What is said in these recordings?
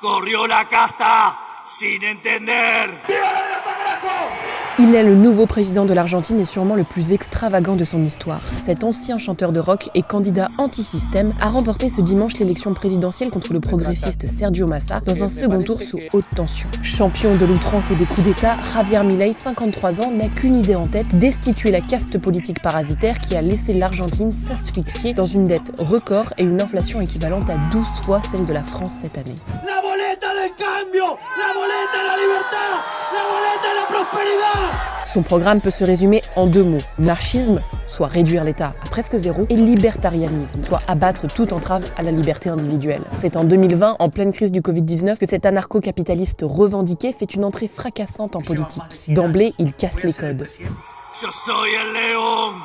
corrió la casta sin entender. Il est le nouveau président de l'Argentine et sûrement le plus extravagant de son histoire. Cet ancien chanteur de rock et candidat anti-système a remporté ce dimanche l'élection présidentielle contre le progressiste Sergio Massa dans un second tour sous haute tension. Champion de l'outrance et des coups d'État, Javier Milei, 53 ans, n'a qu'une idée en tête, destituer la caste politique parasitaire qui a laissé l'Argentine s'asphyxier dans une dette record et une inflation équivalente à 12 fois celle de la France cette année. La boleta del cambio, la boleta de la libertad, la boleta de la prosperidad. Son programme peut se résumer en 2 mots. Anarchisme, soit réduire l'État à presque zéro, et libertarianisme, soit abattre toute entrave à la liberté individuelle. C'est en 2020, en pleine crise du Covid-19, que cet anarcho-capitaliste revendiqué fait une entrée fracassante en politique. D'emblée, il casse les codes.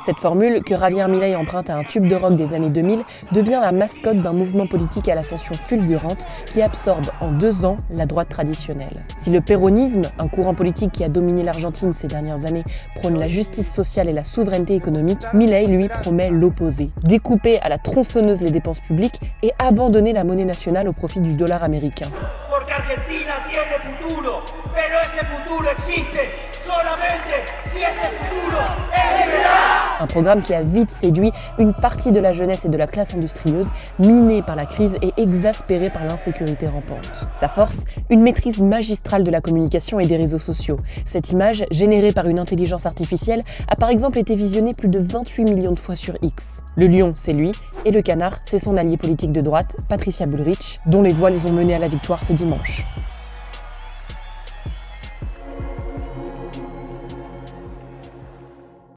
Cette formule, que Javier Milei emprunte à un tube de rock des années 2000, devient la mascotte d'un mouvement politique à l'ascension fulgurante qui absorbe en 2 ans la droite traditionnelle. Si le péronisme, un courant politique qui a dominé l'Argentine ces dernières années, prône la justice sociale et la souveraineté économique, Milei, lui, promet l'opposé. Découper à la tronçonneuse les dépenses publiques et abandonner la monnaie nationale au profit du dollar américain. Un programme qui a vite séduit une partie de la jeunesse et de la classe industrieuse, minée par la crise et exaspérée par l'insécurité rampante. Sa force, une maîtrise magistrale de la communication et des réseaux sociaux. Cette image, générée par une intelligence artificielle, a par exemple été visionnée plus de 28 millions de fois sur X. Le lion, c'est lui, et le canard, c'est son allié politique de droite, Patricia Bullrich, dont les voix les ont menés à la victoire ce dimanche.